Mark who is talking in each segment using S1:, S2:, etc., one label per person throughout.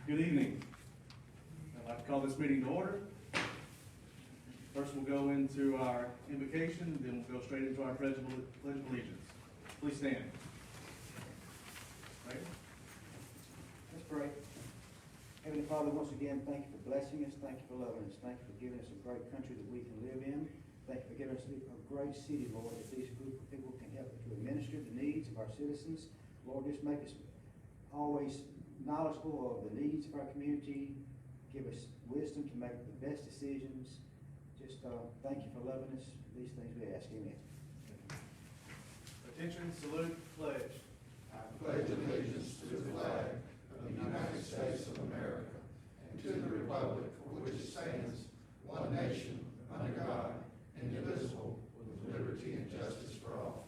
S1: Good evening. I'd like to call this meeting to order. First, we'll go into our invocation, then we'll go straight into our pledge of allegiance. Please stand. Right.
S2: Let's pray. Heavenly Father, once again, thank you for blessing us. Thank you for loving us. Thank you for giving us a great country that we can live in. Thank you for giving us a great city, Lord, that these group of people can help to administer the needs of our citizens. Lord, just make us always knowledgeable of the needs of our community. Give us wisdom to make the best decisions. Just thank you for loving us. These things we ask. Amen.
S1: Attention, salute, pledge.
S3: I pledge allegiance to the flag of the United States of America and to the republic for which it stands, one nation, under God, indivisible, with liberty and justice for all.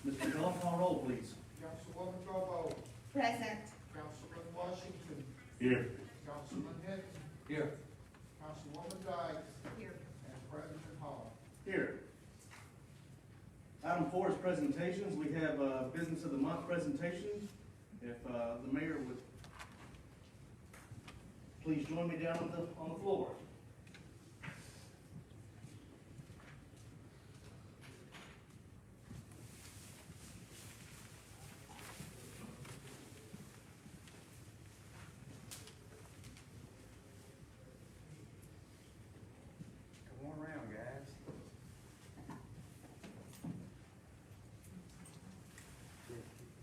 S1: Mr. McCullough, call roll, please.
S4: Councilwoman Bobo.
S5: Present.
S4: Councilman Washington.
S1: Here.
S4: Councilman Hinton.
S1: Here.
S4: Councilwoman Dykes.
S5: Here.
S4: And President Hall.
S1: Here. Item 4 is presentations. We have Business of the Month presentations. If the mayor would please join me down on the floor.
S2: Come on around, guys.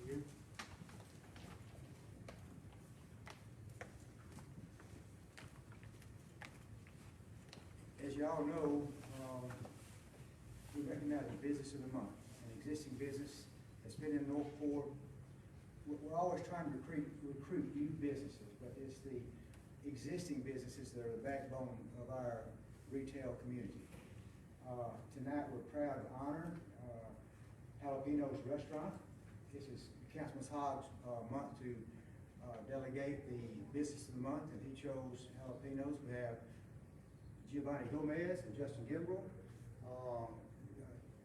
S2: Here. As you all know, we recognize the business of the month, an existing business that's been in Northport. We're always trying to recruit new businesses, but it's the existing businesses that are the backbone of our retail community. Tonight, we're proud to honor Jalapeno's Restaurant. This is Councilman Hogg's month to delegate the business of the month, and he chose Jalapeno's. We have Giovanni Gomez and Justin Gimbrell,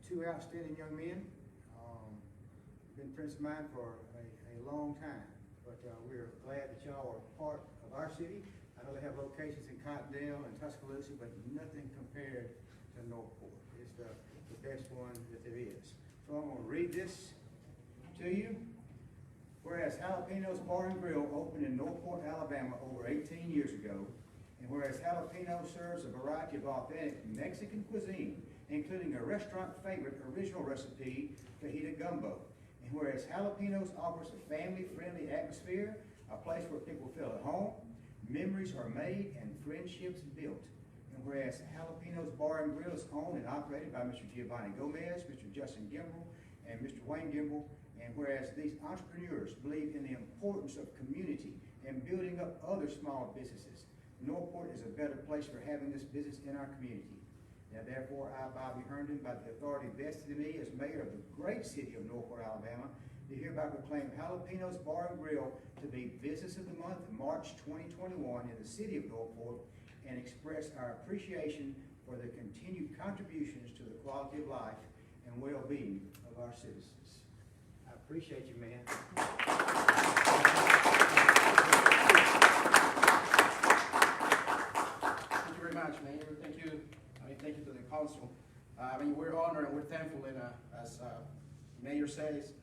S2: two outstanding young men. Been friends of mine for a long time, but we're glad that y'all are part of our city. I know they have locations in Cottondale and Tuscaloosa, but nothing compared to Northport. It's the best one that there is. So I'm going to read this to you. Whereas Jalapeno's Bar and Grill opened in Northport, Alabama over 18 years ago, and whereas Jalapeno serves a variety of authentic Mexican cuisine, including a restaurant favorite original recipe, fajita gumbo, and whereas Jalapeno's offers a family-friendly atmosphere, a place where people feel at home, memories are made, and friendships built. And whereas Jalapeno's Bar and Grill is owned and operated by Mr. Giovanni Gomez, Mr. Justin Gimbrell, and Mr. Wayne Gimbrell, and whereas these entrepreneurs believe in the importance of community and building up other small businesses, Northport is a better place for having this business in our community. Now therefore, I, Bobby Herndon, by the authority vested in me as mayor of the great city of Northport, Alabama, do hereby proclaim Jalapeno's Bar and Grill to be Business of the Month March 2021 in the city of Northport, and express our appreciation for the continued contributions to the quality of life and well-being of our citizens. I appreciate you, man.
S6: Thank you very much, Mayor. Thank you. Thank you to the council. We're honored and we're thankful, and as Mayor says,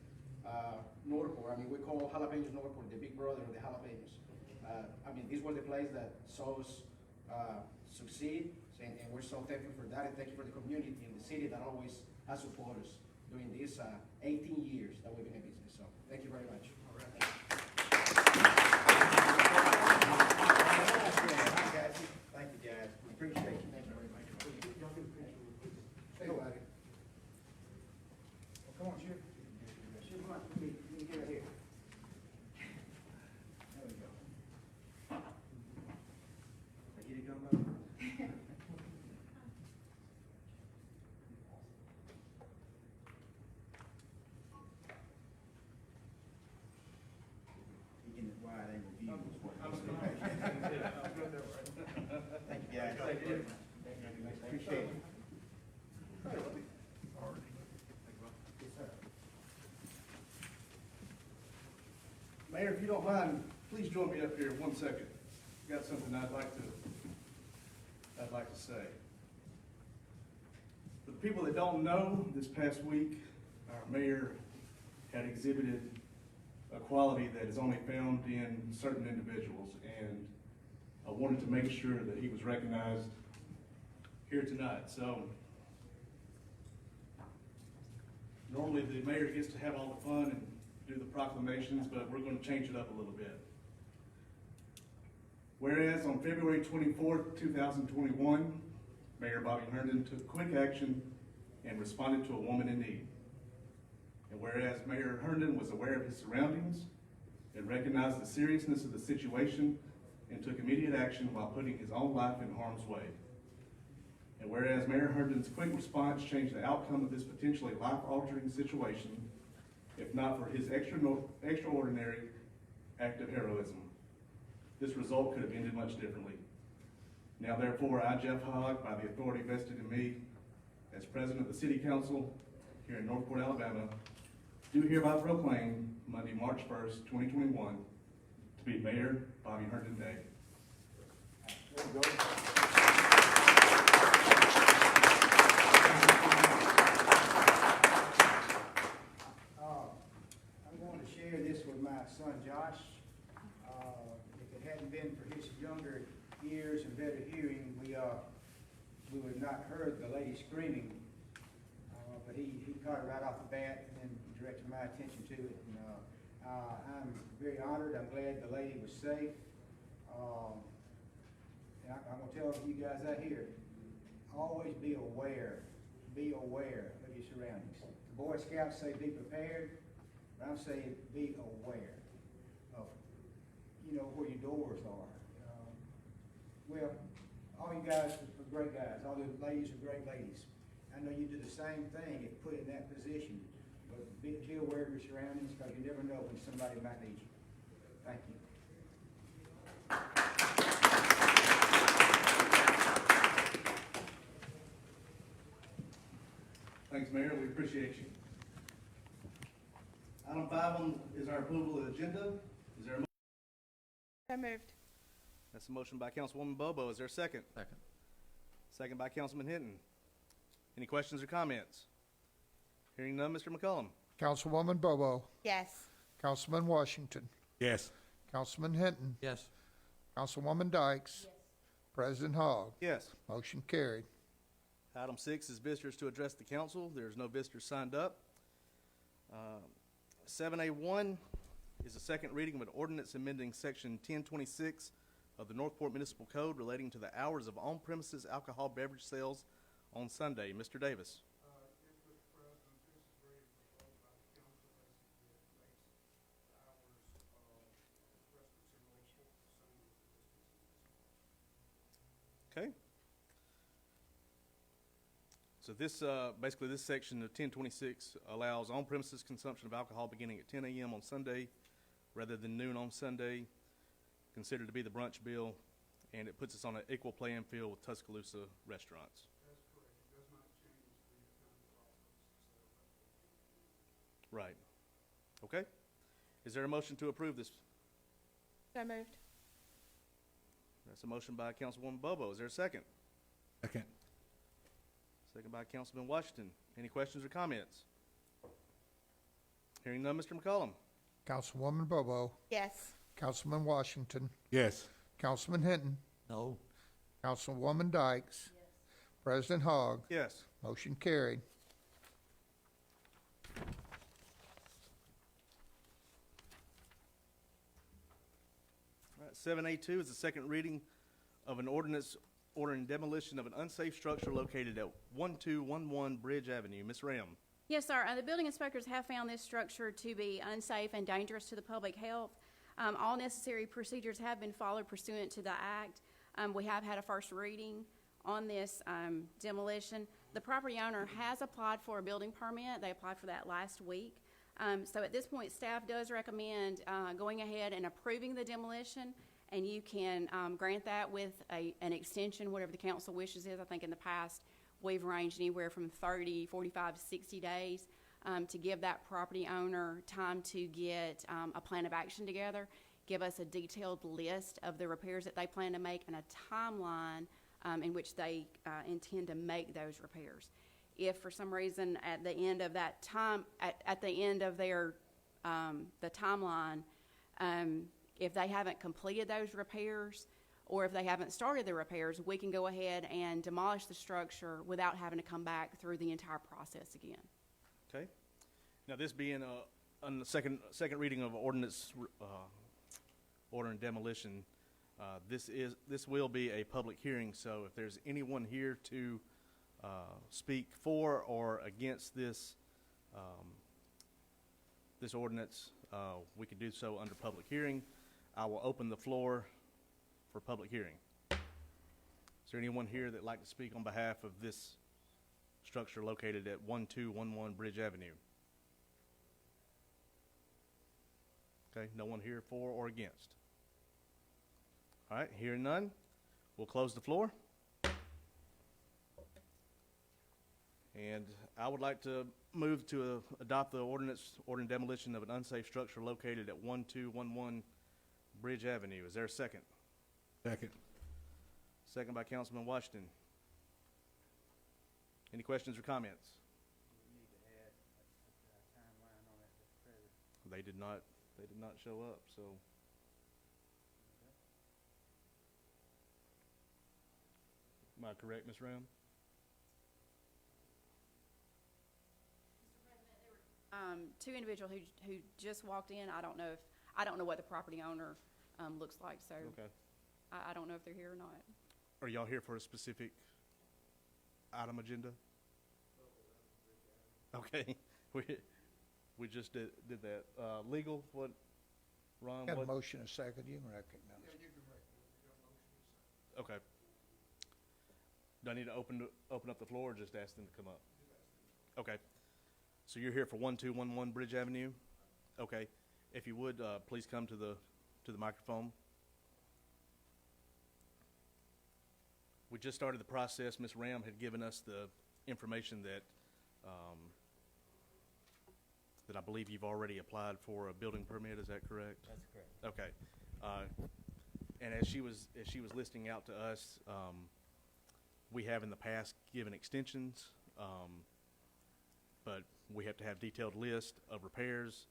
S6: Northport. We call Jalapenos Northport the big brother of the Jalapenos. This was the place that saw us succeed, and we're so thankful for that, and thank you for the community and the city that always has supported us during these 18 years that we've been in business. So thank you very much. All right.
S2: Thank you, guys. We appreciate you.
S6: Thank you very much.
S2: Hey, buddy. Well, come on, Sheriff. Sheriff, come on. Let me get right here. There we go. Get it going, buddy?
S1: Mayor, if you don't mind, please join me up here 1 second. Got something I'd like to say. For the people that don't know, this past week, our mayor had exhibited a quality that is only found in certain individuals, and I wanted to make sure that he was recognized here tonight. So, normally the mayor gets to have all the fun and do the proclamations, but we're going to change it up a little bit. Whereas on February 24th, 2021, Mayor Bobby Herndon took quick action and responded to a woman in need. And whereas Mayor Herndon was aware of his surroundings and recognized the seriousness of the situation and took immediate action while putting his own life in harm's way. And whereas Mayor Herndon's quick response changed the outcome of this potentially life-altering situation, if not for his extraordinary act of heroism, this result could have ended much differently. Now therefore, I, Jeff Hogg, by the authority vested in me as President of the City Council here in Northport, Alabama, do hereby proclaim Monday, March 1st, 2021, to be Mayor Bobby Herndon Day.
S2: There you go. I'm going to share this with my son Josh. If it hadn't been for his younger ears and better hearing, we would have not heard the lady screaming. But he caught it right off the bat and then directed my attention to it. And I'm very honored. I'm glad the lady was safe. And I'm going to tell you guys out here, always be aware of your surroundings. The Boy Scouts say be prepared, but I'm saying be aware of, where your doors are. Well, all you guys are great guys. All the ladies are great ladies. I know you do the same thing if put in that position, but be aware of your surroundings because you never know when somebody might need you. Thank you.
S1: Thanks, Mayor. We appreciate you. Item 5 is our approval of the agenda. Is there a motion?
S5: So moved.
S1: That's a motion by Councilwoman Bobo. Is there a second?
S3: Second.
S1: Second by Councilman Hinton. Any questions or comments? Hearing none, Mr. McCollum.
S7: Councilwoman Bobo.
S5: Yes.
S7: Councilman Washington.
S3: Yes.
S7: Councilman Hinton.
S3: Yes.
S7: Councilwoman Dykes. Yes. President Hogg.
S1: Yes.
S7: Motion carried.
S1: Item 6 is visitors to address the council. There's no visitors signed up. 7A1 is a second reading of an ordinance amending section 1026 of the Northport Municipal Code relating to the hours of on-premises alcohol beverage sales on Sunday. Mr. Davis.
S4: Yes, Mr. President, this is ready for vote by the council as it relates to hours of restaurants in Northport, the same as the businesses.
S1: Okay. So this, basically this section of 1026 allows on-premises consumption of alcohol beginning at 10 a.m. on Sunday rather than noon on Sunday, considered to be the brunch bill, and it puts us on an equal playing field with Tuscaloosa restaurants.
S4: That's correct. It does not change the kind of offers.
S1: Right. Okay. Is there a motion to approve this?
S5: So moved.
S1: That's a motion by Councilwoman Bobo. Is there a second?
S3: Second.
S1: Second by Councilman Washington. Any questions or comments? Hearing none, Mr. McCollum.
S7: Councilwoman Bobo.
S5: Yes.
S7: Councilman Washington.
S3: Yes.
S7: Councilman Hinton.
S3: No.
S7: Councilwoman Dykes. Yes. President Hogg.
S1: Yes.
S7: Motion carried.
S1: All right, 7A2 is the second reading of an ordinance ordering demolition of an unsafe structure located at 1211 Bridge Avenue. Ms. Ram.
S8: Yes, sir. The building inspectors have found this structure to be unsafe and dangerous to the public health. All necessary procedures have been followed pursuant to the act. We have had a first reading on this demolition. The property owner has applied for a building permit. They applied for that last week. So at this point, staff does recommend going ahead and approving the demolition, and you can grant that with an extension, whatever the council wishes is. I think in the past, we've ranged anywhere from 30, 45 to 60 days. to give that property owner time to get a plan of action together, give us a detailed list of the repairs that they plan to make and a timeline in which they intend to make those repairs. If for some reason at the end of that time, at the end of their the timeline, if they haven't completed those repairs or if they haven't started the repairs, we can go ahead and demolish the structure without having to come back through the entire process again.
S9: Okay. Now, this being on the second reading of ordinance ordering demolition, this will be a public hearing. So, if there's anyone here to speak for or against this this ordinance, we can do so under public hearing. I will open the floor for public hearing. Is there anyone here that'd like to speak on behalf of this structure located at 1211 Bridge Avenue? Okay, no one here for or against. All right, hearing none, we'll close the floor. And I would like to move to adopt the ordinance ordering demolition of an unsafe structure located at 1211 Bridge Avenue. Is there a second?
S3: Second.
S9: Second by Councilman Washington. Any questions or comments?
S2: We need to add a timeline on that, Mr. President.
S9: They did not show up, so. Am I correct, Ms. Ram?
S8: Two individuals who just walked in. I don't know what the property owner looks like, so
S9: Okay.
S8: I don't know if they're here or not.
S9: Are y'all here for a specific item agenda? Okay, we just did that. Legal, what, Ron,
S7: Got a
S9: what?
S7: motion and a second, you can recognize.
S9: Okay. Do I need to open up the floor or just ask them to come up? Okay. So you're here for 1211 Bridge Avenue? Okay. If you would, please come to the microphone. We just started the process. Ms. Ram had given us the information that I believe you've already applied for a building permit. Is that correct?
S2: That's correct.
S9: Okay. And as she was listing out to us, we have in the past given extensions, but we have to have detailed list of repairs,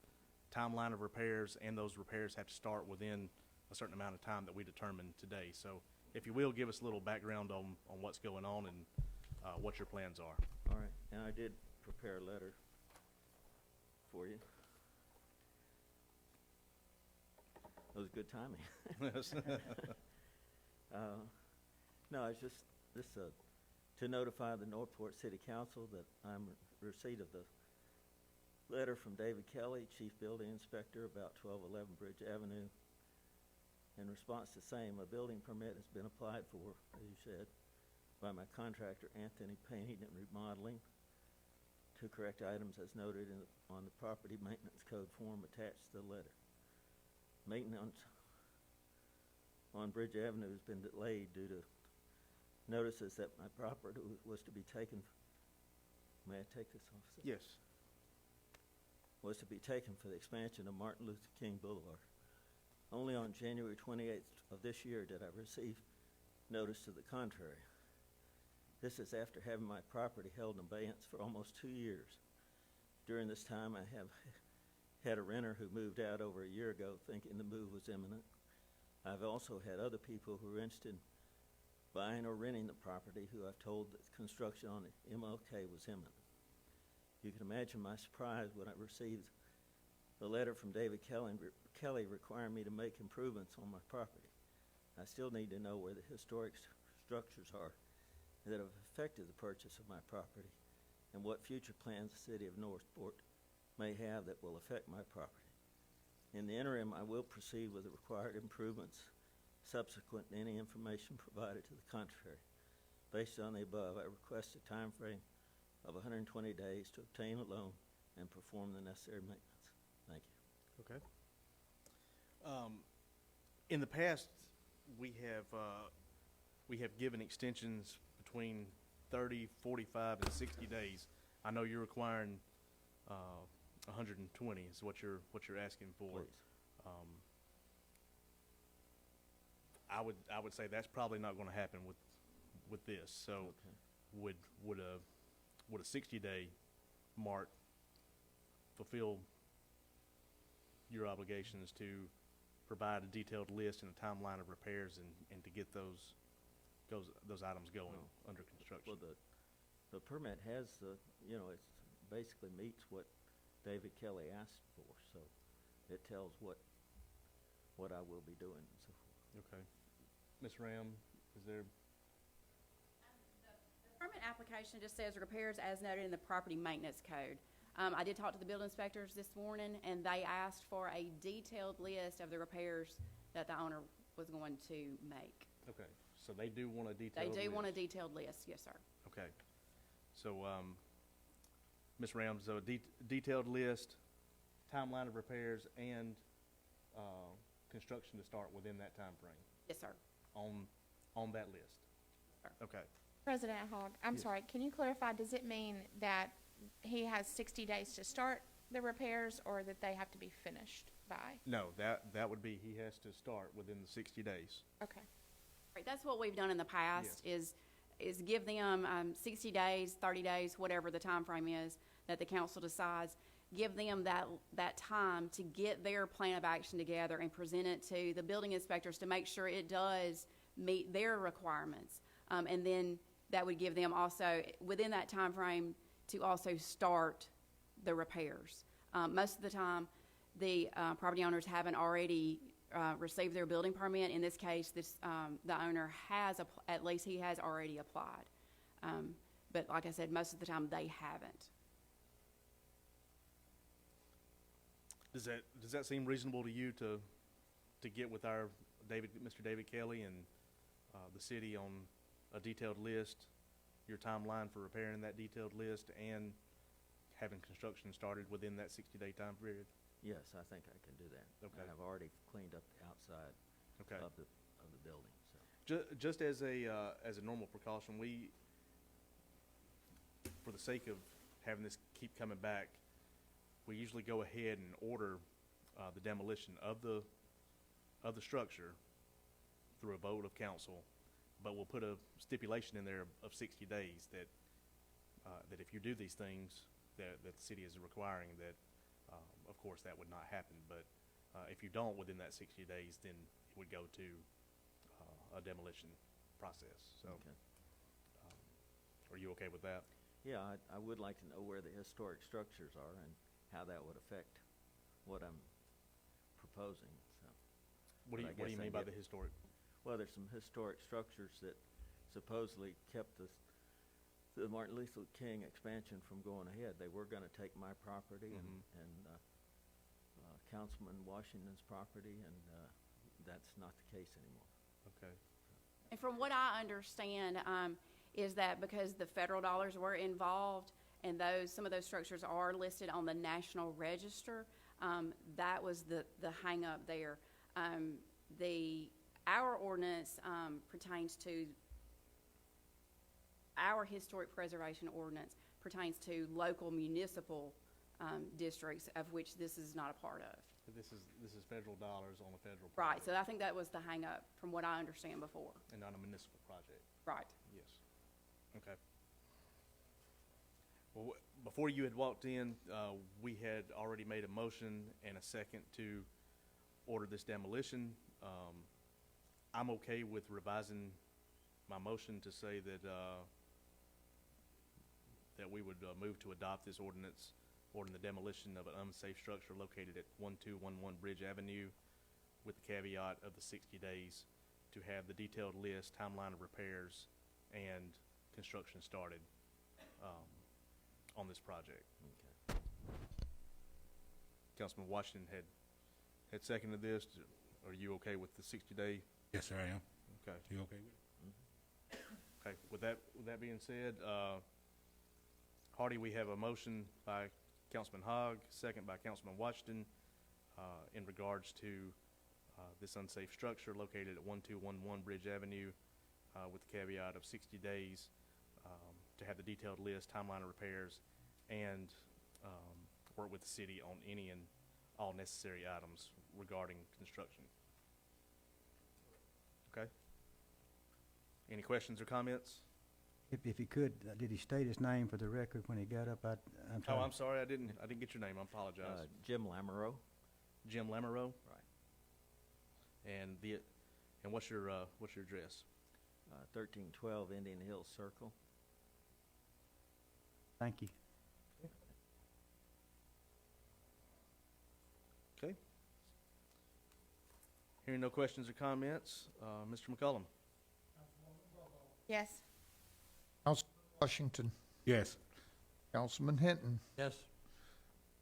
S9: timeline of repairs, and those repairs have to start within a certain amount of time that we determined today. So if you will, give us a little background on what's going on and what your plans are.
S10: All right, and I did prepare a letter for you. That was good timing. No, it's just to notify the Northport City Council that I'm in receipt of the letter from David Kelly, Chief Building Inspector, about 1211 Bridge Avenue. In response to same, a building permit has been applied for, as you said, by my contractor, Anthony Painting and Remodeling, to correct items as noted on the property maintenance code form attached to the letter. Maintenance on Bridge Avenue has been delayed due to notices that my property was to be taken. May I take this, officer?
S9: Yes.
S10: Was to be taken for the expansion of Martin Luther King Boulevard. Only on January 28th of this year did I receive notice to the contrary. This is after having my property held in abeyance for almost 2 years. During this time, I have had a renter who moved out over a year ago thinking the move was imminent. I've also had other people who were interested in buying or renting the property who I've told that construction on the MLK was imminent. You can imagine my surprise when I received the letter from David Kelly requiring me to make improvements on my property. I still need to know where the historic structures are that have affected the purchase of my property and what future plans the city of Northport may have that will affect my property. In the interim, I will proceed with the required improvements subsequent to any information provided to the contrary. Based on the above, I request a time frame of 120 days to obtain a loan and perform the necessary maintenance. Thank you.
S9: Okay. In the past, we have given extensions between 30, 45, and 60 days. I know you're requiring 120 is what you're asking for.
S10: Please.
S9: I would say that's probably not going to happen with this. So
S10: Okay.
S9: would a 60-day mark fulfill your obligations to provide a detailed list and a timeline of repairs and to get those items going under construction?
S10: Well, the permit has it's basically meets what David Kelly asked for, so it tells what I will be doing and so forth.
S9: Okay. Ms. Ram, is there?
S8: The permit application just says repairs as noted in the property maintenance code. I did talk to the building inspectors this morning, and they asked for a detailed list of the repairs that the owner was going to make.
S9: Okay, so they do want a
S8: They
S9: detailed
S8: do want a
S9: list.
S8: detailed list, yes, sir.
S9: Okay. So, Ms. Ram, so a detailed list, timeline of repairs, and construction to start within that time frame
S8: Yes, sir.
S9: on that list?
S8: Sure.
S9: Okay.
S5: President Hogg, I'm
S9: Yes.
S5: sorry, can you clarify, does it mean that he has 60 days to start the repairs, or that they have to be finished by?
S9: No, that would be, he has to start within the 60 days.
S5: Okay.
S8: Right, that's what we've done in the past, is give them 60 days, 30 days, whatever the time frame is that the council decides. Give them that time to get their plan of action together and present it to the building inspectors to make sure it does meet their requirements. And then that would give them also, within that time frame, to also start the repairs. Most of the time, the property owners haven't already received their building permit. In this case, the owner has, at least he has already applied. But like I said, most of the time they haven't.
S9: Does that seem reasonable to you to get with our Mr. David Kelly and the city on a detailed list, your timeline for repairing that detailed list, and having construction started within that 60-day time period?
S10: Yes, I think I can do that.
S9: Okay.
S10: And I've already cleaned up the outside
S9: Okay.
S10: of the building, so.
S9: Just as a normal precaution, for the sake of having this keep coming back, we usually go ahead and order the demolition of the structure through a vote of council, but we'll put a stipulation in there of 60 days that if you do these things that the city is requiring, that of course that would not happen. But if you don't within that 60 days, then it would go to a demolition process. So,
S10: Okay.
S9: Are you okay with that?
S10: Yeah, I would like to know where the historic structures are and how that would affect what I'm proposing, so.
S9: What do
S10: But I
S9: you
S10: guess I
S9: mean by
S10: get-
S9: the historic?
S10: Well, there's some historic structures that supposedly kept the Martin Luther King expansion from going ahead. They were gonna take my property and Councilman Washington's property, and that's not the case anymore.
S9: Okay.
S8: And from what I understand, is that because the federal dollars were involved and some of those structures are listed on the National Register, that was the hang up there. Our ordinance pertains to, our historic preservation ordinance pertains to local municipal districts, of which this is not a part of.
S9: This is federal dollars on a federal
S8: Right,
S9: project.
S8: so I think that was the hang up from what I understand before.
S9: And not a municipal project.
S8: Right.
S9: Yes. Okay. Well, before you had walked in, we had already made a motion and a second to order this demolition. I'm okay with revising my motion to say that we would move to adopt this ordinance, ordering the demolition of an unsafe structure located at 1211 Bridge Avenue, with the caveat of the 60 days to have the detailed list, timeline of repairs, and construction started on this project.
S10: Okay.
S9: Councilman Washington had seconded this. Are you okay with the 60-day?
S11: Yes, sir, I am.
S9: Okay.
S11: You okay with it?
S9: Okay. With that being said, Hardy, we have a motion by Councilman Hogg, second by Councilman Washington, in regards to this unsafe structure located at 1211 Bridge Avenue, with the caveat of 60 days to have the detailed list, timeline of repairs, and work with the city on any and all necessary items regarding construction. Okay? Any questions or comments?
S12: If he could, did he state his name for the record when he got up? I'm
S9: Oh,
S12: sorry.
S9: I'm sorry, I didn't get your name, I apologize.
S10: Jim Lamoureux.
S9: Jim Lamoureux?
S10: Right.
S9: And what's your address?
S10: 1312 Indian Hills Circle.
S12: Thank you.
S9: Okay. Hearing no questions or comments, Mr. McCullum?
S5: Yes.
S7: Councilman Washington,
S11: Yes.
S7: Councilman Hinton,
S12: Yes.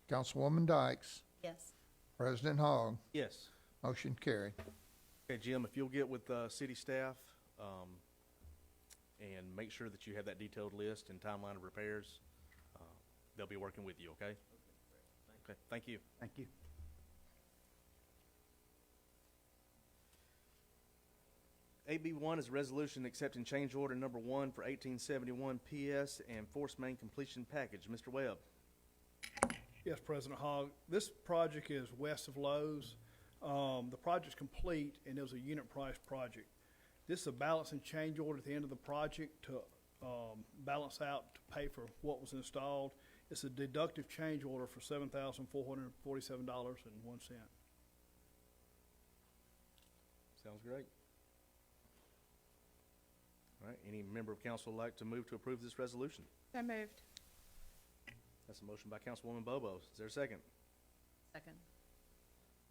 S7: Councilwoman Dykes,
S8: Yes.
S7: President Hogg.
S9: Yes.
S7: Motion carried.
S9: Okay, Jim, if you'll get with city staff and make sure that you have that detailed list and timeline of repairs, they'll be working with you, okay? Okay, thank you.
S12: Thank you.
S9: AB1 is a resolution accepting change order number 1 for 1871 PS and force main completion package. Mr. Webb?
S4: Yes, President Hogg. This project is west of Lowe's. The project's complete, and it was a unit price project. This is a balance and change order at the end of the project to balance out to pay for what was installed. It's a deductive change order for $7,447.01.
S9: Sounds great. All right, any member of council would like to move to approve this resolution?
S5: So moved.
S9: That's a motion by Councilwoman Bobo. Is there a second?
S8: Second.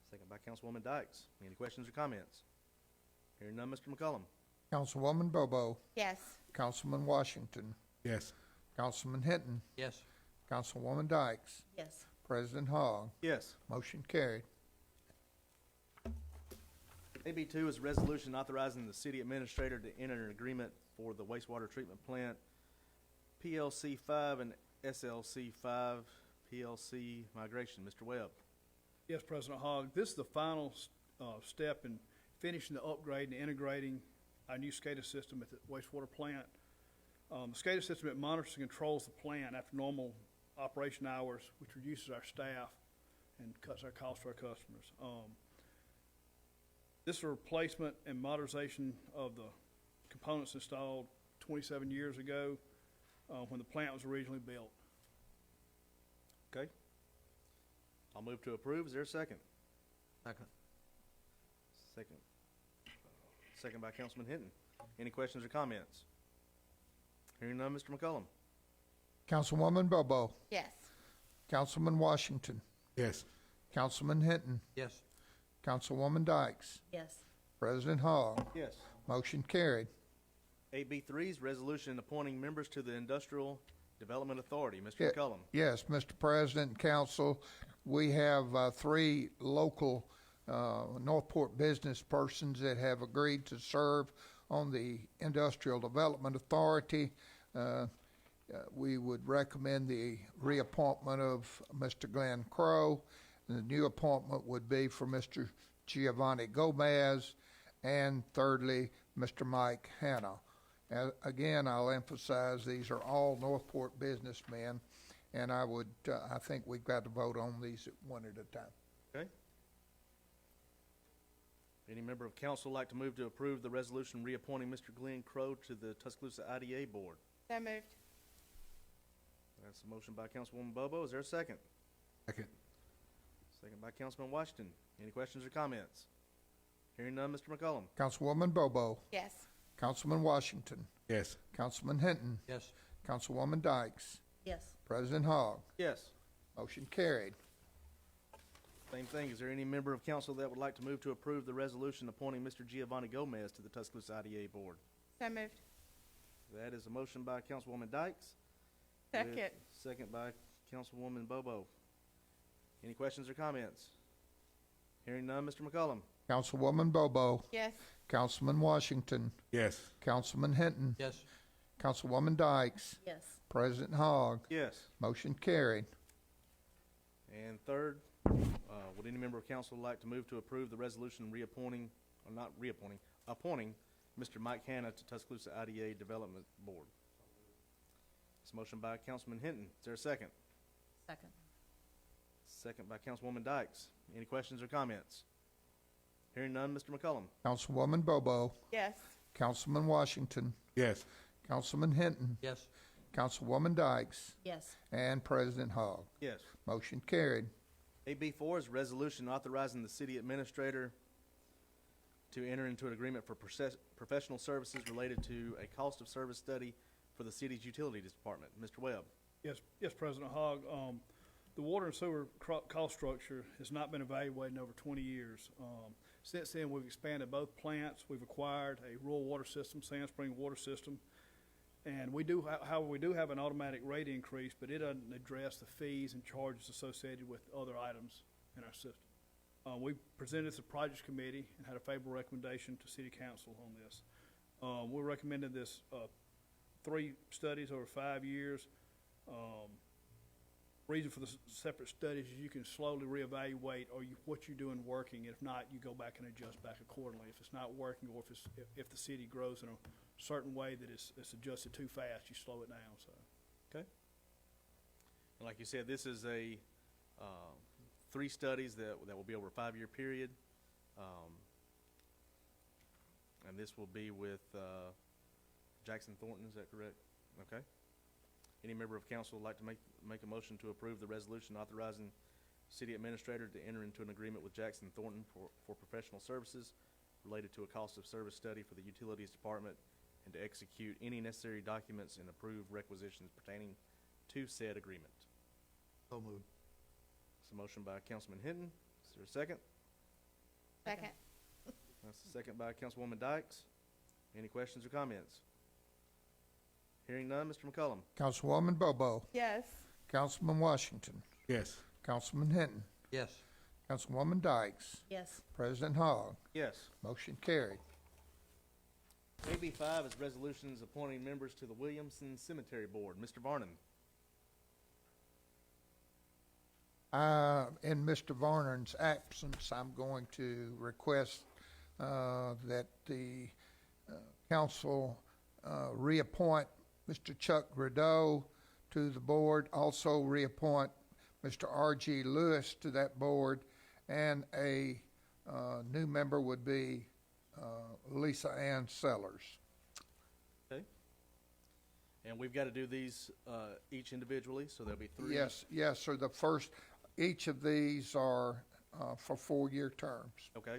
S9: Second by Councilwoman Dykes. Any questions or comments? Hearing none, Mr. McCullum.
S7: Councilwoman Bobo,
S5: Yes.
S7: Councilman Washington,
S11: Yes.
S7: Councilman Hinton,
S12: Yes.
S7: Councilwoman Dykes,
S8: Yes.
S7: President Hogg.
S9: Yes.
S7: Motion carried.
S9: AB2 is a resolution authorizing the city administrator to enter an agreement for the wastewater treatment plant PLC 5 and SLC 5 PLC migration. Mr. Webb?
S4: Yes, President Hogg. This is the final step in finishing the upgrade and integrating our new SCADA system at the wastewater plant. The SCADA system, it monitors and controls the plant after normal operation hours, which reduces our staff and cuts our costs for our customers. This is a replacement and modernization of the components installed 27 years ago when the plant was originally built.
S9: Okay. I'll move to approve. Is there a second?
S12: Second.
S9: Second by Councilman Hinton. Any questions or comments? Hearing none, Mr. McCullum.
S7: Councilwoman Bobo,
S5: Yes.
S7: Councilman Washington,
S11: Yes.
S7: Councilman Hinton,
S12: Yes.
S7: Councilwoman Dykes,
S8: Yes.
S7: President Hogg.
S9: Yes.
S7: Motion carried.
S9: AB3 is resolution appointing members to the Industrial Development Authority. Mr.
S7: Yeah.
S9: McCullum.
S7: Yes, Mr. President and Council, we have 3 local Northport business persons that have agreed to serve on the Industrial Development Authority. We would recommend the reappointment of Mr. Glenn Crow. The new appointment would be for Mr. Giovanni Gomez, and thirdly, Mr. Mike Hanna. Again, I'll emphasize these are all Northport businessmen, and I think we've got to vote on these one at a time.
S9: Okay. Any member of council like to move to approve the resolution reappointing Mr. Glenn Crow to the Tuscaloosa IDA Board?
S5: So moved.
S9: That's a motion by Councilwoman Bobo. Is there a second?
S11: Second.
S9: Second by Councilman Washington. Any questions or comments? Hearing none, Mr. McCullum.
S7: Councilwoman Bobo,
S5: Yes.
S7: Councilman Washington,
S11: Yes.
S7: Councilman Hinton,
S12: Yes.
S7: Councilwoman Dykes,
S8: Yes.
S7: President Hogg.
S9: Yes.
S7: Motion carried.
S9: Same thing. Is there any member of council that would like to move to approve the resolution appointing Mr. Giovanni Gomez to the Tuscaloosa IDA Board?
S5: So moved.
S9: That is a motion by Councilwoman Dykes.
S5: Second.
S9: with Second by Councilwoman Bobo. Any questions or comments? Hearing none, Mr. McCullum.
S7: Councilwoman Bobo,
S5: Yes.
S7: Councilman Washington,
S11: Yes.
S7: Councilman Hinton,
S12: Yes.
S7: Councilwoman Dykes,
S8: Yes.
S7: President Hogg.
S9: Yes.
S7: Motion carried.
S9: And third, would any member of council like to move to approve the resolution reappointing, or not reappointing, appointing Mr. Mike Hanna to Tuscaloosa IDA Development Board? It's a motion by Councilman Hinton. Is there a second?
S8: Second.
S9: Second by Councilwoman Dykes. Any questions or comments? Hearing none, Mr. McCullum.
S7: Councilwoman Bobo,
S5: Yes.
S7: Councilman Washington,
S11: Yes.
S7: Councilman Hinton,
S12: Yes.
S7: Councilwoman Dykes,
S8: Yes.
S7: and President Hogg.
S9: Yes.
S7: Motion carried.
S9: AB4 is a resolution authorizing the city administrator to enter into an agreement for professional services related to a cost of service study for the city's utilities department. Mr. Webb.
S4: Yes, President Hogg. The water and sewer cost structure has not been evaluated in over 20 years. Since then, we've expanded both plants. We've acquired a rural water system, Sand Spring Water System, and we do, however, we do have an automatic rate increase, but it doesn't address the fees and charges associated with other items in our system. We presented to the projects committee and had a favorable recommendation to city council on this. We're recommending this 3 studies over 5 years. Reason for the separate studies is you can slowly reevaluate what you're doing working. If not, you go back and adjust back accordingly. If it's not working, or if the city grows in a certain way that it's adjusted too fast, you slow it down. So,
S9: Okay. And like you said, this is a 3 studies that will be over a 5-year period, and this will be with Jackson Thornton. Is that correct? Okay. Any member of council would like to make a motion to approve the resolution authorizing city administrator to enter into an agreement with Jackson Thornton for professional services related to a cost of service study for the utilities department, and to execute any necessary documents and approve requisitions pertaining to said agreement.
S12: So moved.
S9: It's a motion by Councilman Hinton. Is there a second?
S5: Second.
S9: That's a second by Councilwoman Dykes. Any questions or comments? Hearing none, Mr. McCullum.
S7: Councilwoman Bobo,
S5: Yes.
S7: Councilman Washington,
S11: Yes.
S7: Councilman Hinton,
S12: Yes.
S7: Councilwoman Dykes,
S8: Yes.
S7: President Hogg.
S9: Yes.
S7: Motion carried.
S9: AB5 is resolutions appointing members to the Williamson Cemetery Board. Mr. Varnon.
S7: In Mr. Varner's absence, I'm going to request that the council reappoint Mr. Chuck Rideau to the board, also reappoint Mr. R.G. Lewis to that board, and a new member would be Lisa Ann Sellers.
S9: Okay. And we've got to do these each individually, so there'll be 3.
S7: Yes, sir. Each of these are for 4-year terms.
S9: Okay.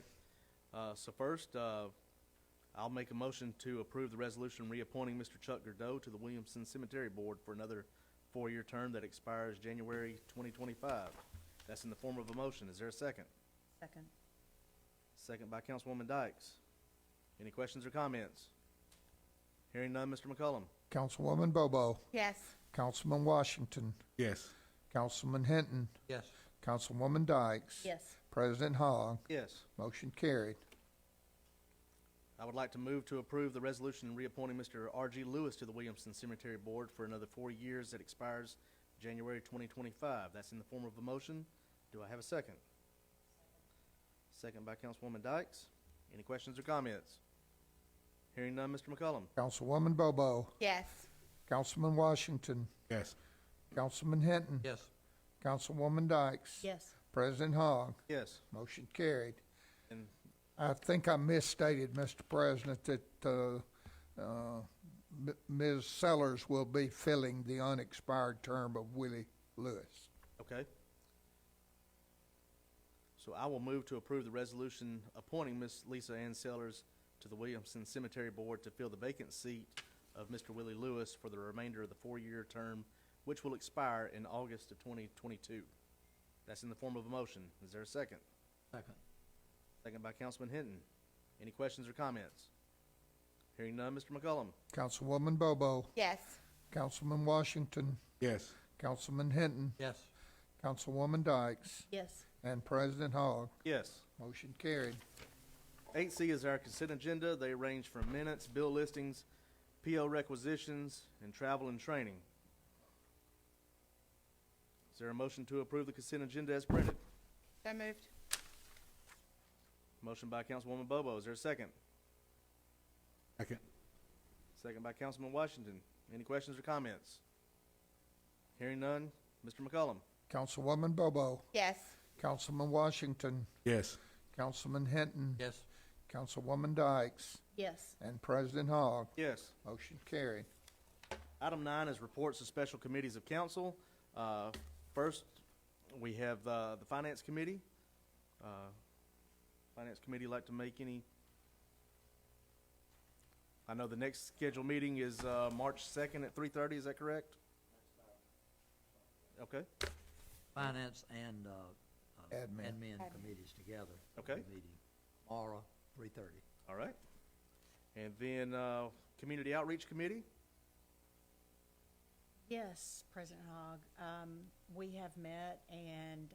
S9: So first, I'll make a motion to approve the resolution reappointing Mr. Chuck Rideau to the Williamson Cemetery Board for another 4-year term that expires January 2025. That's in the form of a motion. Is there a second?
S8: Second.
S9: Second by Councilwoman Dykes. Any questions or comments? Hearing none, Mr. McCullum.
S7: Councilwoman Bobo,
S5: Yes.
S7: Councilman Washington,
S11: Yes.
S7: Councilman Hinton,
S12: Yes.
S7: Councilwoman Dykes,
S8: Yes.
S7: President Hogg.
S9: Yes.
S7: Motion carried.
S9: I would like to move to approve the resolution reappointing Mr. R.G. Lewis to the Williamson Cemetery Board for another 4 years that expires January 2025. That's in the form of a motion. Do I have a second? Second by Councilwoman Dykes. Any questions or comments? Hearing none, Mr. McCullum.
S7: Councilwoman Bobo,
S5: Yes.
S7: Councilman Washington,
S11: Yes.
S7: Councilman Hinton,
S12: Yes.
S7: Councilwoman Dykes,
S8: Yes.
S7: President Hogg.
S9: Yes.
S7: Motion carried.
S9: And
S7: I think I misstated, Mr. President, that Ms. Sellers will be filling the unexpired term of Willie Lewis.
S9: okay. So I will move to approve the resolution appointing Ms. Lisa Ann Sellers to the Williamson Cemetery Board to fill the vacant seat of Mr. Willie Lewis for the remainder of the 4-year term, which will expire in August of 2022. That's in the form of a motion. Is there a second?
S12: Second.
S9: Second by Councilman Hinton. Any questions or comments? Hearing none, Mr. McCullum.
S7: Councilwoman Bobo,
S5: Yes.
S7: Councilman Washington,
S11: Yes.
S7: Councilman Hinton,
S12: Yes.
S7: Councilwoman Dykes,
S8: Yes.
S7: and President Hogg.
S9: Yes.
S7: Motion carried.
S9: 8C is our consent agenda. They range from minutes, bill listings, PO requisitions, and travel and training. Is there a motion to approve the consent agenda as printed?
S5: So moved.
S9: Motion by Councilwoman Bobo. Is there a second?
S11: Second.
S9: Second by Councilman Washington. Any questions or comments? Hearing none, Mr. McCullum.
S7: Councilwoman Bobo,
S5: Yes.
S7: Councilman Washington,
S11: Yes.
S7: Councilman Hinton,
S12: Yes.
S7: Councilwoman Dykes,
S8: Yes.
S7: and President Hogg.
S9: Yes.
S7: Motion carried.
S9: Item 9 is reports of special committees of council. First, we have the Finance Committee. Finance Committee like to make any? I know the next scheduled meeting is March 2nd at 3:30, is that correct? Okay,
S13: Finance and
S7: Admin.
S13: admin committees together.
S9: Okay.
S13: Meeting tomorrow, 3:30.
S9: all right. And then Community Outreach Committee?
S14: Yes, President Hogg. We have met, and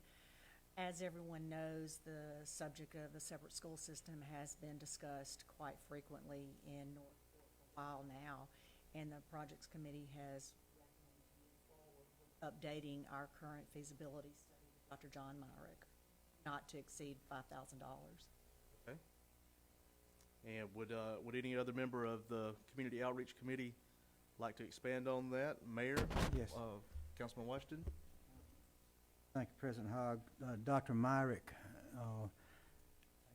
S14: as everyone knows, the subject of the separate school system has been discussed quite frequently in Northport for a while now, and the Projects Committee has updating our current feasibility study with Dr. John Myrick, not to exceed $5,000.
S9: Okay. And would any other member of the Community Outreach Committee like to expand on that? Mayor?
S12: Yes.
S9: Councilman Washington?
S12: Thank you, President Hogg. Dr. Myrick, I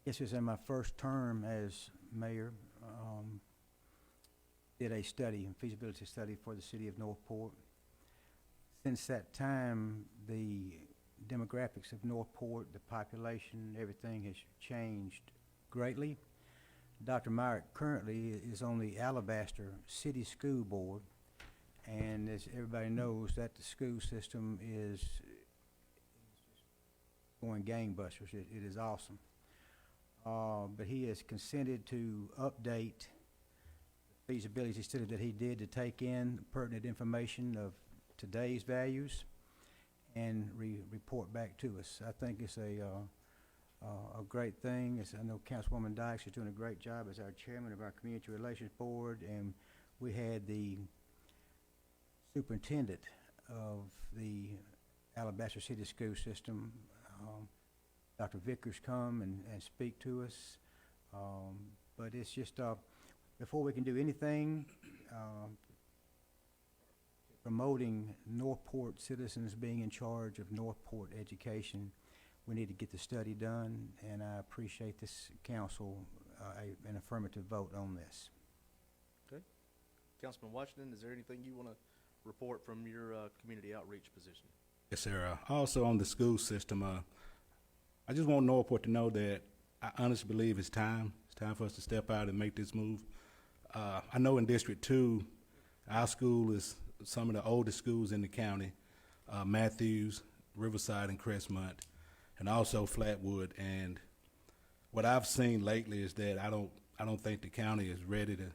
S12: guess it was in my first term as mayor, did a study, a feasibility study for the city of Northport. Since that time, the demographics of Northport, the population, everything has changed greatly. Dr. Myrick currently is on the Alabaster City School Board, and as everybody knows, that the school system is going gangbusters. It is awesome. But he has consented to update the feasibility study that he did to take in pertinent information of today's values and report back to us. I think it's a great thing. I know Councilwoman Dykes is doing a great job as our chairman of our Community Relations Board, and we had the superintendent of the Alabaster City School System, Dr. Vickers, come and speak to us. But it's just, before we can do anything, promoting Northport citizens being in charge of Northport education, we need to get the study done, and I appreciate this council, an affirmative vote on this.
S9: Okay. Councilman Washington, is there anything you want to report from your community outreach position?
S11: Yes, sir. Also on the school system, I just want Northport to know that I honestly believe it's time. It's time for us to step out and make this move. I know in District 2, our school is some of the oldest schools in the county, Matthews, Riverside, and Crestmont, and also Flatwood. And what I've seen lately is that I don't think the county is ready to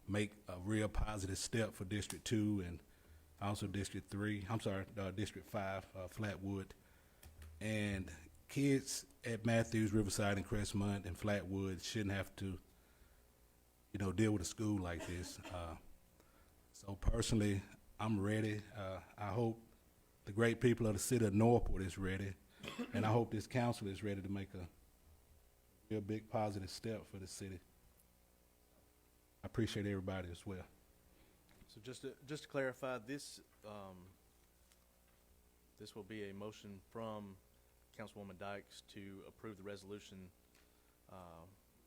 S11: make a real positive step for District 2 and also District 3. I'm sorry, District 5, Flatwood. And kids at Matthews, Riverside, and Crestmont, and Flatwood shouldn't have to, deal with a school like this. So personally, I'm ready. I hope the great people of the city of Northport is ready, and I hope this council is ready to make a real big positive step for the city. I appreciate everybody as well.
S9: So just to clarify, this will be a motion from Councilwoman Dykes to approve the resolution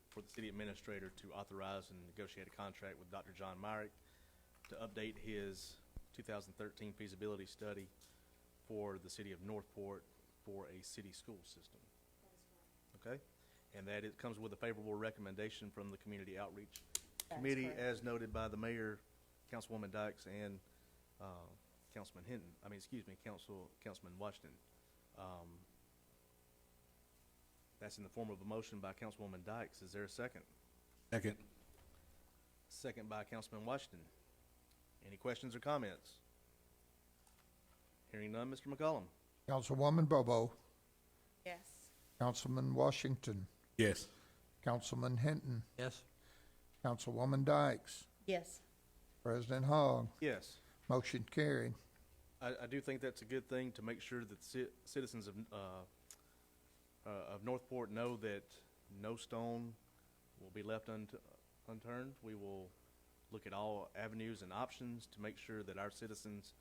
S9: for the city administrator to authorize and negotiate a contract with Dr. John Myrick to update his 2013 feasibility study for the city of Northport for a city school system. Okay? And that it comes with a favorable recommendation from the Community Outreach Committee,
S14: correct.
S9: as noted by the mayor, Councilwoman Dykes, and Councilman Hinton. Councilman Washington. That's in the form of a motion by Councilwoman Dykes. Is there a second?
S11: Second.
S9: Second by Councilman Washington. Any questions or comments? Hearing none, Mr. McCollum.
S7: Councilwoman Bobo,
S5: Yes.
S7: Councilman Washington,
S11: Yes.
S7: Councilman Hinton,
S13: Yes.
S7: Councilwoman Dykes,
S14: Yes.
S7: President Hogg.
S9: Yes.
S7: Motion carried.
S9: I do think that's a good thing to make sure that citizens of Northport know that no stone will be left unturned. We will look at all avenues and options to make sure that our citizens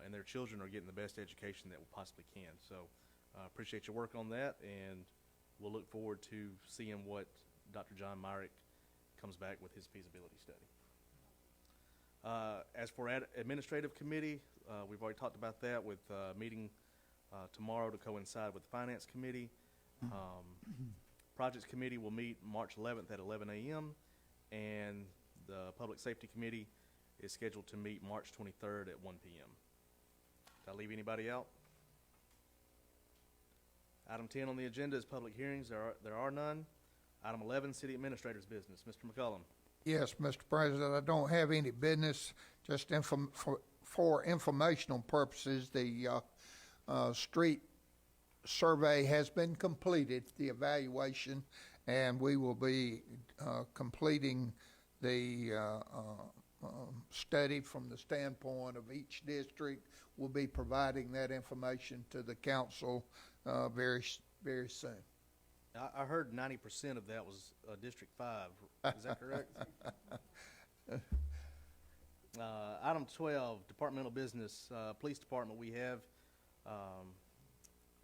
S9: and their children are getting the best education that we possibly can. So appreciate your work on that, and we'll look forward to seeing what Dr. John Myrick comes back with his feasibility study. As for administrative committee, we've already talked about that with meeting tomorrow to coincide with the finance committee. Projects committee will meet March 11th at 11 a.m. and the public safety committee is scheduled to meet March 23rd at 1 p.m. Did I leave anybody out? Item 10 on the agenda is public hearings. There are none. Item 11, city administrator's business. Mr. McCullum.
S7: Yes, Mr. President, I don't have any business, just for informational purposes. The street survey has been completed, the evaluation, and we will be completing the study from the standpoint of each district. We'll be providing that information to the council very soon.
S9: I heard 90% of that was District 5. Is that correct? Item 12, departmental business. Police department, we have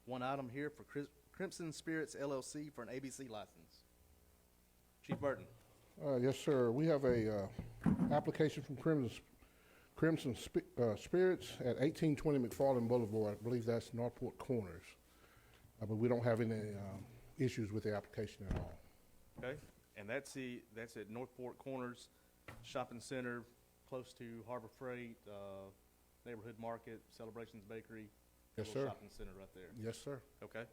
S9: one item here for Crimson Spirits LLC for an ABC license. Chief Burton.
S15: Yes, sir. We have a application from Crimson Spirits at 1820 McFarland Boulevard. I believe that's Northport Corners. But we don't have any issues with the application at all.
S9: Okay, and that's at Northport Corners Shopping Center, close to Harbor Freight, Neighborhood Market, Celebrations Bakery.
S15: Yes,
S9: little
S15: sir.
S9: Shopping center right there.
S15: Yes, sir.
S9: Okay.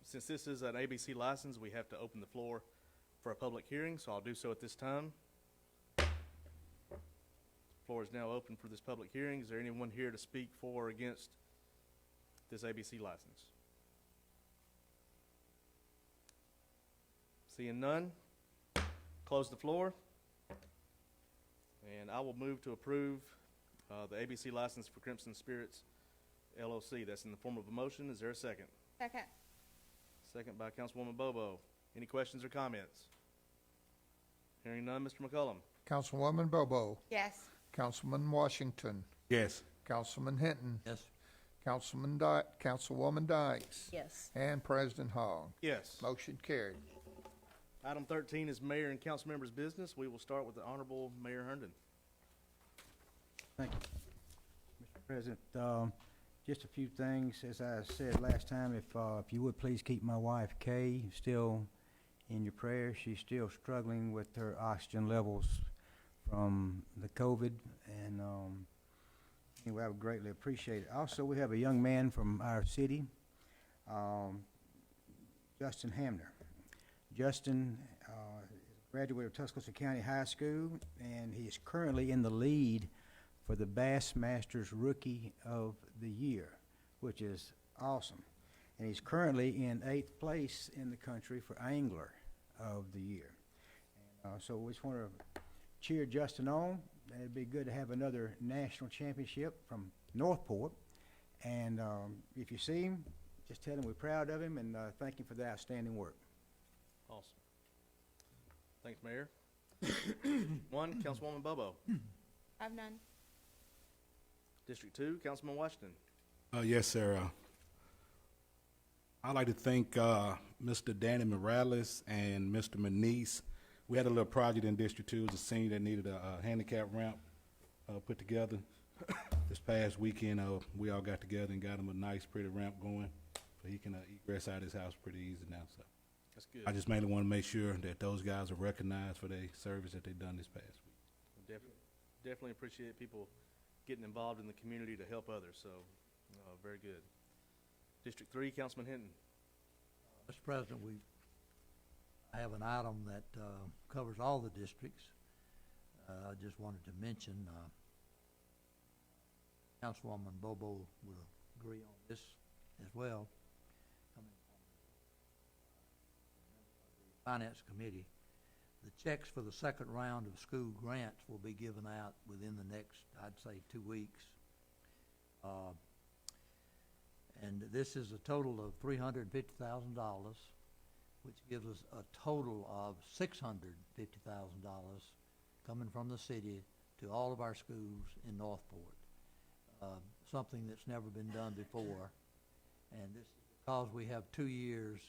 S9: Since this is an ABC license, we have to open the floor for a public hearing, so I'll do so at this time. Floor is now open for this public hearing. Is there anyone here to speak for or against this ABC license? Seeing none, close the floor. And I will move to approve the ABC license for Crimson Spirits LLC. That's in the form of a motion. Is there a second?
S5: Second.
S9: Second by Councilwoman Bobo. Any questions or comments? Hearing none, Mr. McCullum.
S7: Councilwoman Bobo.
S5: Yes.
S7: Councilman Washington.
S11: Yes.
S7: Councilman Hinton.
S13: Yes.
S7: Councilwoman Dykes.
S14: Yes.
S7: And President Hogg.
S9: Yes.
S7: Motion carried.
S9: Item 13 is mayor and council members' business. We will start with the Honorable Mayor Herndon.
S12: Thank you, Mr. President. Just a few things. As I said last time, if you would please keep my wife Kay still in your prayers. She's still struggling with her oxygen levels from the COVID, and anyway, I would greatly appreciate it. Also, we have a young man from our city, Justin Hamner. Justin graduated of Tuscaloosa County High School, and he is currently in the lead for the Bassmasters Rookie of the Year, which is awesome. And he's currently in 8th place in the country for Angler of the Year. So we just want to cheer Justin on. It'd be good to have another national championship from Northport. And if you see him, just tell him we're proud of him and thank him for the outstanding work.
S9: Awesome. Thanks, Mayor. One, Councilwoman Bobo.
S5: I've none.
S9: District 2, Councilman Washington.
S11: Yes, sir. I'd like to thank Mr. Danny Morales and Mr. Manise. We had a little project in District 2. It was a senior that needed a handicap ramp put together. This past weekend, we all got together and got him a nice, pretty ramp going, so he can egress out of his house pretty easy now. So
S9: That's good.
S11: I just mainly want to make sure that those guys are recognized for their service that they've done this past week.
S9: Definitely appreciate people getting involved in the community to help others, so very good. District 3, Councilman Hinton.
S13: Mr. President, I have an item that covers all the districts. I just wanted to mention, Councilwoman Bobo would agree on this as well. Coming from the Finance Committee, the checks for the second round of school grants will be given out within the next, I'd say, 2 weeks. And this is a total of $350,000, which gives us a total of $650,000 coming from the city to all of our schools in Northport. something that's never been done before. And this, because we have 2 years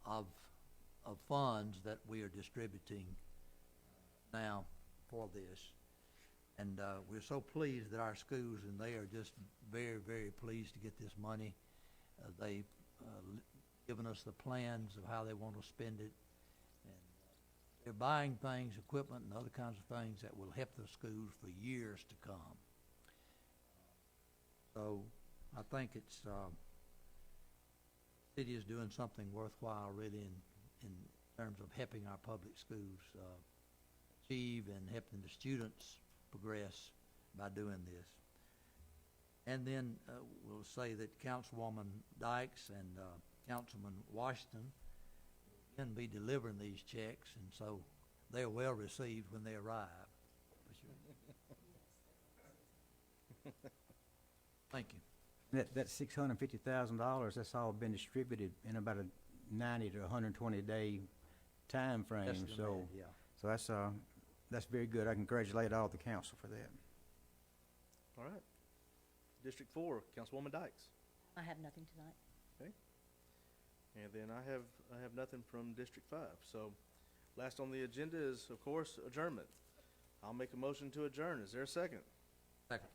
S13: of funds that we are distributing now for this. And we're so pleased that our schools, and they are just very, very pleased to get this money. They've given us the plans of how they want to spend it. And they're buying things, equipment and other kinds of things that will help the schools for years to come. So I think it's, the city is doing something worthwhile really in terms of helping our public schools achieve and helping the students progress by doing this. And then we'll say that Councilwoman Dykes and Councilman Washington can be delivering these checks, and so they're well received when they arrive. Thank you.
S12: That $650,000, that's all been distributed in about a 90 to 120 day time frame.
S13: Estimated,
S12: So,
S13: yeah.
S12: so that's very good. I congratulate all the council for that.
S9: All right. District 4, Councilwoman Dykes.
S14: I have nothing tonight.
S9: Okay. And then I have nothing from District 5. So last on the agenda is, of course, adjournment. I'll make a motion to adjourn. Is there a second?
S13: Second.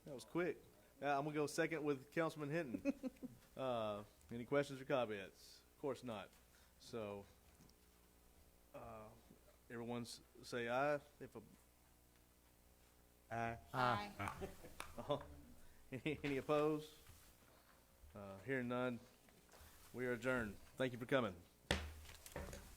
S9: That was quick. I'm going to go second with Councilman Hinton. Any questions or comments? Of course not. So everyone's say aye. If a
S12: Aye.
S5: Aye.
S9: any opposed? Hearing none, we are adjourned. Thank you for coming.